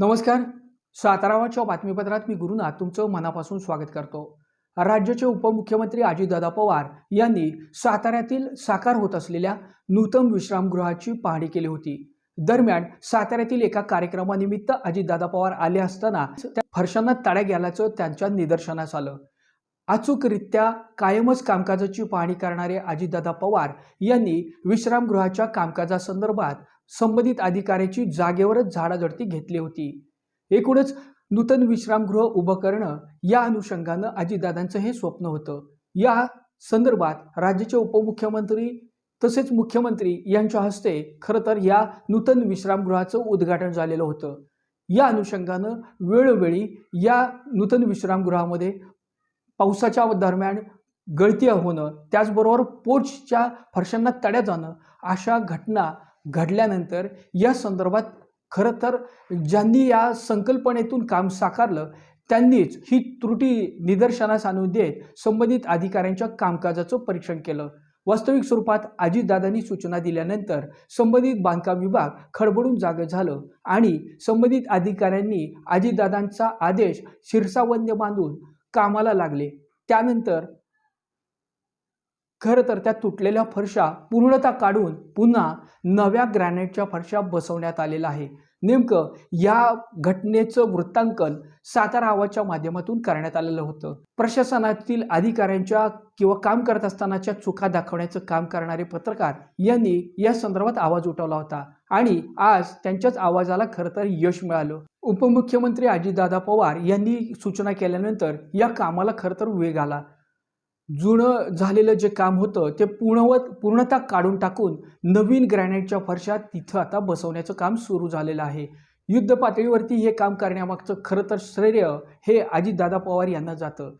नमस्कार. साताराच्या बातमीपत्रात मी गुरुनाथ तुमचं मनापासून स्वागत करतो. राज्याचे उपमुख्यमंत्री अजितदादा पवार यांनी साताऱ्यातील साकार होत असलेल्या नूतन विश्रामगृहाची पाहणी केली होती. दरम्यान साताऱ्यातील एका कार्यक्रमानिमित्त अजितदादा पवार आले असताना त्या फरशांना तडा गेल्याचं त्यांच्या निदर्शनास आलं. अचूकरित्या कायमच कामकाजाची पाहणी करणारे अजितदादा पवार यांनी विश्रामगृहाच्या कामकाजासंदर्भात संबंधित अधिकाऱ्याची जागेवरच झाडाझडती घेतली होती. एकूणच नूतन विश्रामगृह उभं करणं या अनुषंगानं अजितदादांचं हे स्वप्न होतं. या संदर्भात राज्याचे उपमुख्यमंत्री तसेच मुख्यमंत्री यांच्या हस्ते खरं तर या नूतन विश्रामगृहाचं उद्घाटन झालेलं होतं. या अनुषंगानं वेळोवेळी या नूतन विश्रामगृहामध्ये पावसाच्या दरम्यान गळती होणं, त्याचबरोबर पोर्चच्या फरशांना तडा जाणं अशा घटना घडल्यानंतर या संदर्भात खरं तर ज्यांनी या संकल्पनेतून काम साकारलं त्यांनीच ही त्रुटी निदर्शनास आणून देत संबंधित अधिकाऱ्यांच्या कामकाजाचं परीक्षण केलं. वास्तविक स्वरूपात अजितदादांनी सूचना दिल्यानंतर संबंधित बांधकाम विभाग खडबडून जागं झालं आणि संबंधित अधिकाऱ्यांनी अजितदादांचा आदेश शिरसावंत बांधून कामाला लागले. त्यानंतर खरं तर त्या तुटलेल्या फरशा पूर्णतः काढून पुन्हा नव्या ग्रॅनाइटच्या फरशा बसवण्यात आलेल्या आहे. नेमकं या घटनेचं वृत्तांकन सातारा आवाजच्या माध्यमातून करण्यात आलेलं होतं. प्रशासनातील अधिकाऱ्यांच्या किंवा काम करत असतानाच्या चुका दाखवण्याचं काम करणारे पत्रकार यांनी या संदर्भात आवाज उठवला होता आणि आज त्यांच्याच आवाजाला खरं तर यश मिळालं. उपमुख्यमंत्री अजितदादा पवार यांनी सूचना केल्यानंतर या कामाला खरं तर वेग आला. जुनं झालेलं जे काम होतं ते पूर्णतः काढून टाकून नवीन ग्रॅनाइटच्या फरशा तिथं आता बसवण्याचं काम सुरू झालेलं आहे. युद्ध पातळीवरती हे काम करण्यामागचं खरं तर श्रेय हे अजितदादा पवार यांना जातं.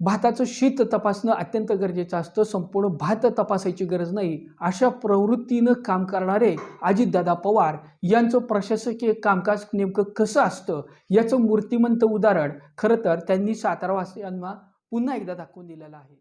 भाताचं शीत तपासणं अत्यंत गरजेचं असतं. संपूर्ण भात तपासायची गरज नाही अशा प्रवृत्तीनं काम करणारे अजितदादा पवार यांचं प्रशासकीय कामकाज नेमकं कसं असतं याचं मूर्तिमंत उदाहरण खरं तर त्यांनी सातारावासियांना पुन्हा एकदा दाखवून दिलेलं आहे.